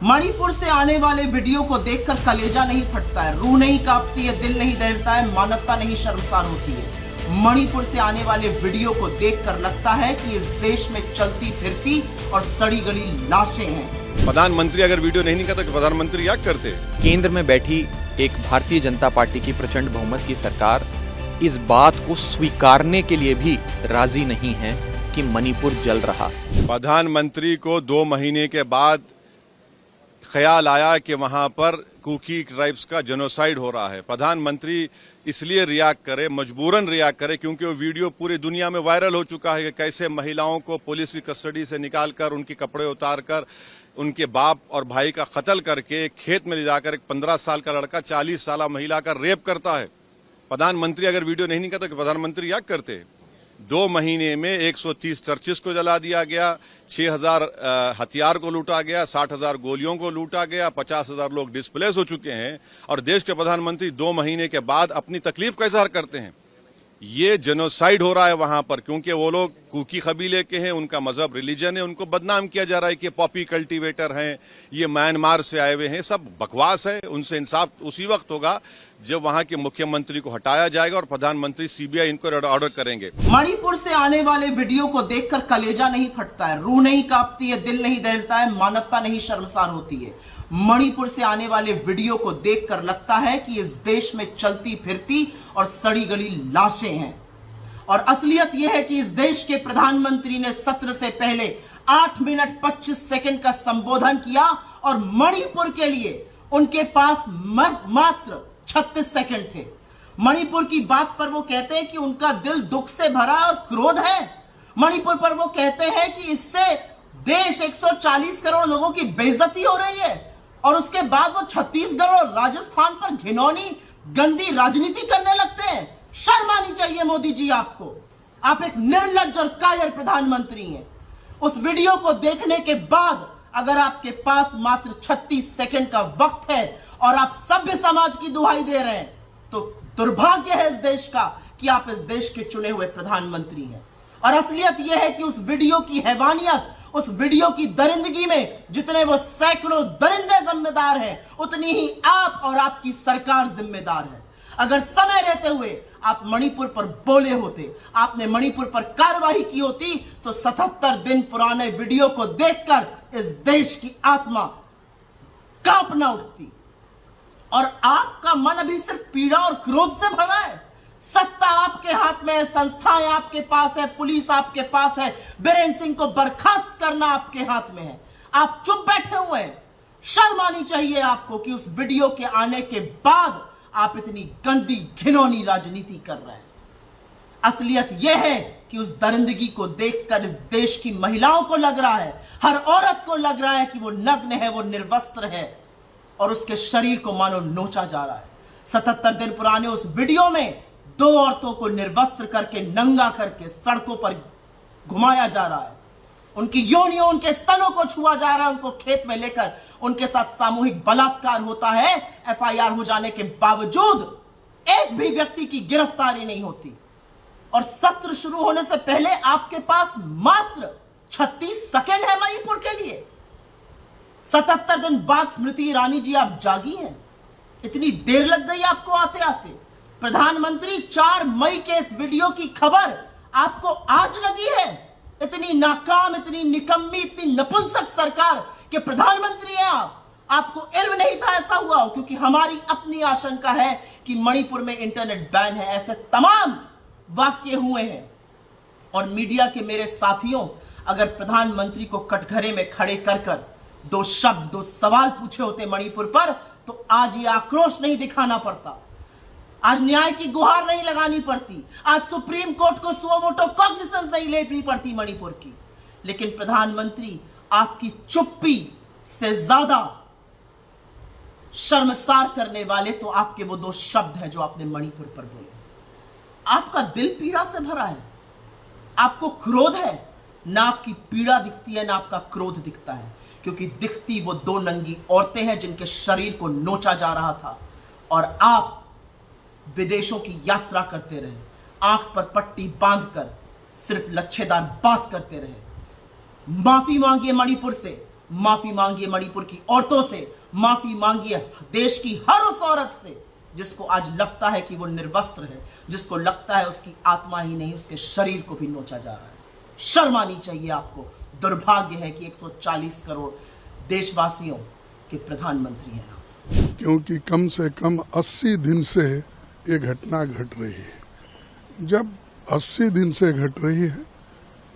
मणिपुर से आने वाले वीडियो को देखकर कलेजा नहीं फटता है, रूह नहीं कांपती है, दिल नहीं दहलता है, मानवता नहीं शर्मसार होती है। मणिपुर से आने वाले वीडियो को देखकर लगता है कि इस देश में चलती फिरती और सड़ी गली लाशें हैं। प्रधानमंत्री अगर वीडियो नहीं निकालता तो प्रधानमंत्री क्या करते? केंद्र में बैठी एक भारतीय जनता पार्टी की प्रचंड बहुमत की सरकार इस बात को स्वीकारने के लिए भी राजी नहीं है कि मणिपुर जल रहा। प्रधानमंत्री को 2 महीने के बाद ख्याल आया कि वहां पर कुकी ट्राइब्स का जेनोसाइड हो रहा है। प्रधानमंत्री इसलिए रिएक्ट करे, मजबूरन रिएक्ट करे, क्योंकि वो वीडियो पूरी दुनिया में वायरल हो चुका है कि कैसे महिलाओं को पुलिस की कस्टडी से निकालकर उनके कपड़े उतारकर उनके बाप और भाई का कत्ल करके एक खेत में ले जाकर एक 15 साल का लड़का 40 साल महिला का रेप करता है। प्रधानमंत्री अगर वीडियो नहीं निकालता तो प्रधानमंत्री क्या करते? 2 महीने में 130 चर्चिस को जला दिया गया, 6000 हथियार को लूटा गया, 60,000 गोलियों को लूटा गया, 50,000 लोग डिस्प्लेस हो चुके हैं। और देश के प्रधानमंत्री 2 महीने के बाद अपनी तकलीफ कैसे हल करते हैं? ये जेनोसाइड हो रहा है वहां पर, क्योंकि वो लोग कुकी कबीले के हैं, उनका मजहब रिलीजन है, उनको बदनाम किया जा रहा है कि पॉपी कल्टीवेटर हैं, ये म्यांमार से आए हुए हैं। सब बकवास है। उनसे इंसाफ उसी वक्त होगा जब वहां के मुख्यमंत्री को हटाया जाएगा और प्रधानमंत्री सीबीआई इंक्वायरी ऑर्डर करेंगे। मणिपुर से आने वाले वीडियो को देखकर कलेजा नहीं फटता है, रूह नहीं कांपती है, दिल नहीं दहलता है, मानवता नहीं शर्मसार होती है। मणिपुर से आने वाले वीडियो को देखकर लगता है कि इस देश में चलती फिरती और सड़ी गली लाशें हैं। और असलियत यह है कि इस देश के प्रधानमंत्री ने सत्र से पहले 8 मिनट 25 सेकंड का संबोधन किया और मणिपुर के लिए उनके पास मात्र 36 सेकंड थे। मणिपुर की बात पर वो कहते हैं कि उनका दिल दुख से भरा और क्रोध है। मणिपुर पर वो कहते हैं कि इससे देश 140 करोड़ लोगों की बेइज्जती हो रही है। और उसके बाद वो छत्तीसगढ़ और राजस्थान पर घिनौनी गंदी राजनीति करने लगते हैं। शर्म आनी चाहिए मोदी जी आपको। आप एक निर्लज्ज और कायर प्रधानमंत्री हैं। उस वीडियो को देखने के बाद अगर आपके पास मात्र 36 सेकंड का वक्त है और आप सभ्य समाज की दुहाई दे रहे हैं, तो दुर्भाग्य है इस देश का कि आप इस देश के चुने हुए प्रधानमंत्री हैं। और असलियत यह है कि उस वीडियो की हैवानियत, उस वीडियो की दरिंदगी में जितने वो सैकड़ों दरिंदे जिम्मेदार हैं, उतनी ही आप और आपकी सरकार जिम्मेदार है। अगर समय रहते हुए आप मणिपुर पर बोले होते, आपने मणिपुर पर कार्रवाई की होती, तो 77 दिन पुराने वीडियो को देखकर इस देश की आत्मा कांपना उठती। और आपका मन अभी सिर्फ पीड़ा और क्रोध से भरा है। सत्ता आपके हाथ में है, संस्थाएं आपके पास है, पुलिस आपके पास है, बीरेंद्र सिंह को बर्खास्त करना आपके हाथ में है। आप चुप बैठे हुए हैं। शर्म आनी चाहिए आपको कि उस वीडियो के आने के बाद आप इतनी गंदी घिनौनी राजनीति कर रहे हैं। असलियत यह है कि उस दरिंदगी को देखकर इस देश की महिलाओं को लग रहा है, हर औरत को लग रहा है कि वो नग्न है, वो निर्वस्त्र है और उसके शरीर को मानो नोचा जा रहा है। 77 दिन पुराने उस वीडियो में 2 औरतों को निर्वस्त्र करके, नंगा करके सड़कों पर घुमाया जा रहा है। उनकी योनियों, उनके स्तनों को छुआ जा रहा है। उनको खेत में लेकर उनके साथ सामूहिक बलात्कार होता है। एफआईआर हो जाने के बावजूद एक भी व्यक्ति की गिरफ्तारी नहीं होती। और सत्र शुरू होने से पहले आपके पास मात्र 36 सेकंड है मणिपुर के लिए। 77 दिन बाद स्मृति ईरानी जी आप जागी हैं। इतनी देर लग गई आपको आते आते। प्रधानमंत्री 4 मई के इस वीडियो की खबर आपको आज लगी है। इतनी नाकाम, इतनी निकम्मी, इतनी नपुंसक सरकार के प्रधानमंत्री हैं आप। आपको इल्म नहीं था ऐसा हुआ हो, क्योंकि हमारी अपनी आशंका है कि मणिपुर में इंटरनेट बैन है। ऐसे तमाम वाक्य हुए हैं। और मीडिया के मेरे साथियों, अगर प्रधानमंत्री को कटघरे में खड़े कर 2 शब्द, 2 सवाल पूछे होते मणिपुर पर, तो आज ये आक्रोश नहीं दिखाना पड़ता, आज न्याय की गुहार नहीं लगानी पड़ती, आज सुप्रीम कोर्ट को सुओ मोटो कॉग्निसेंस नहीं लेनी पड़ती मणिपुर की। लेकिन प्रधानमंत्री, आपकी चुप्पी से ज्यादा शर्मसार करने वाले तो आपके वो 2 शब्द हैं जो आपने मणिपुर पर बोले। आपका दिल पीड़ा से भरा है। आपको क्रोध है। ना आपकी पीड़ा दिखती है, ना आपका क्रोध दिखता है, क्योंकि दिखती वो 2 नंगी औरतें हैं जिनके शरीर को नोचा जा रहा था। और आप विदेशों की यात्रा करते रहे, आंख पर पट्टी बांधकर सिर्फ लच्छेदार बात करते रहे। माफी मांगिए मणिपुर से, माफी मांगिए मणिपुर की औरतों से, माफी मांगिए देश की हर उस औरत से जिसको आज लगता है कि वो निर्वस्त्र है, जिसको लगता है उसकी आत्मा ही नहीं उसके शरीर को भी नोचा जा रहा है। शर्म आनी चाहिए आपको। दुर्भाग्य है कि 140 करोड़ देशवासियों के प्रधानमंत्री हैं आप। क्योंकि कम से कम 80 दिन से ये घटना घट रही है। जब 80 दिन से घट रही है,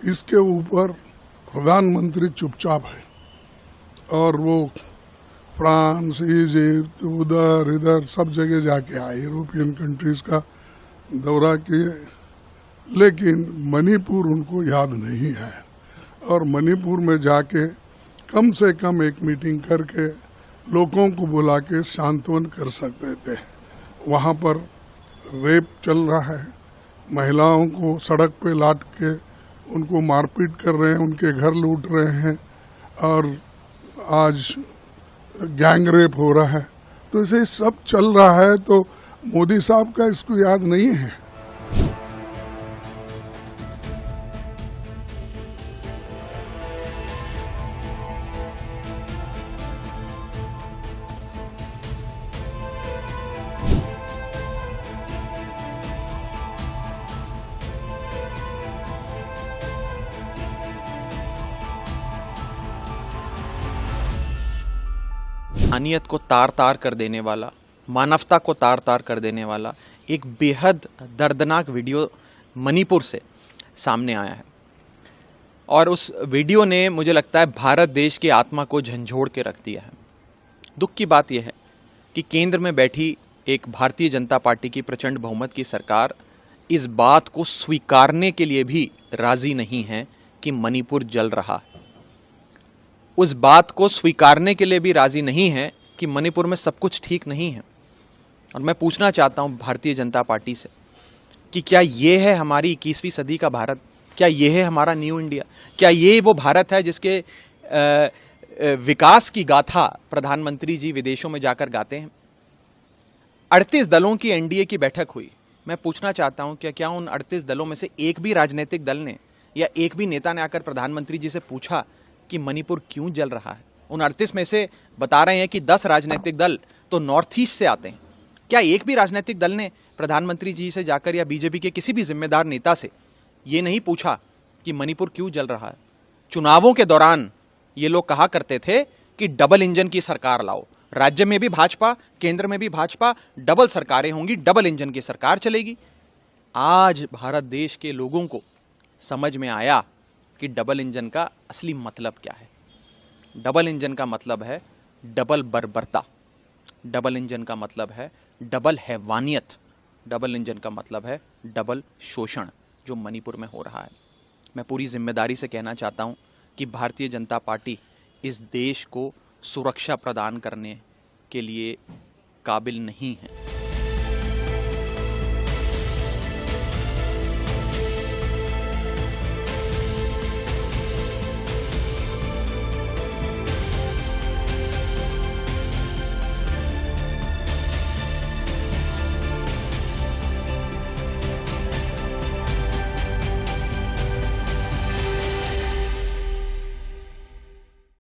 इसके ऊपर प्रधानमंत्री चुपचाप है और वो फ्रांस, इजिप्ट, उधर इधर सब जगह जाके आए, यूरोपियन कंट्रीज का दौरा किए, लेकिन मणिपुर उनको याद नहीं है। और मणिपुर में जाके कम से कम एक मीटिंग करके लोगों को बुला के सांत्वन कर सकते थे। वहाँ पर रेप चल रहा है, महिलाओं को सड़क पे लाट के उनको मारपीट कर रहे हैं, उनके घर लूट रहे हैं और आज गैंग रेप हो रहा है। तो इसे सब चल रहा है, तो मोदी साहब का इसको याद नहीं है। इंसानियत को तार तार कर देने वाला, मानवता को तार तार कर देने वाला एक बेहद दर्दनाक वीडियो मणिपुर से सामने आया है। और उस वीडियो ने मुझे लगता है भारत देश की आत्मा को झंझोड़ के रख दिया है। दुख की बात यह है कि केंद्र में बैठी एक भारतीय जनता पार्टी की प्रचंड बहुमत की सरकार इस बात को स्वीकारने के लिए भी राजी नहीं है कि मणिपुर जल रहा है। उस बात को स्वीकारने के लिए भी राजी नहीं है कि मणिपुर में सब कुछ ठीक नहीं है। और मैं पूछना चाहता हूं भारतीय जनता पार्टी से कि क्या ये है हमारी 21वीं सदी का भारत? क्या ये है हमारा न्यू इंडिया? क्या ये वो भारत है जिसके विकास की गाथा प्रधानमंत्री जी विदेशों में जाकर गाते हैं? 38 दलों की एनडीए की बैठक हुई। मैं पूछना चाहता हूं क्या उन 38 दलों में से एक भी राजनीतिक दल ने या एक भी नेता ने आकर प्रधानमंत्री जी से पूछा कि मणिपुर क्यों जल रहा है? उन 38 में से बता रहे हैं कि 10 राजनीतिक दल तो नॉर्थ ईस्ट से आते हैं। क्या एक भी राजनीतिक दल ने प्रधानमंत्री जी से जाकर या बीजेपी के किसी भी जिम्मेदार नेता से ये नहीं पूछा कि मणिपुर क्यों जल रहा है? चुनावों के दौरान ये लोग कहा करते थे कि डबल इंजन की सरकार लाओ, राज्य में भी भाजपा, केंद्र में भी भाजपा, डबल सरकारें होंगी, डबल इंजन की सरकार चलेगी। आज भारत देश के लोगों को समझ में आया कि डबल इंजन का असली मतलब क्या है। डबल इंजन का मतलब है डबल बर्बरता, डबल इंजन का मतलब है डबल हैवानियत, डबल इंजन का मतलब है डबल शोषण जो मणिपुर में हो रहा है। मैं पूरी जिम्मेदारी से कहना चाहता हूं कि भारतीय जनता पार्टी इस देश को सुरक्षा प्रदान करने के लिए काबिल नहीं है।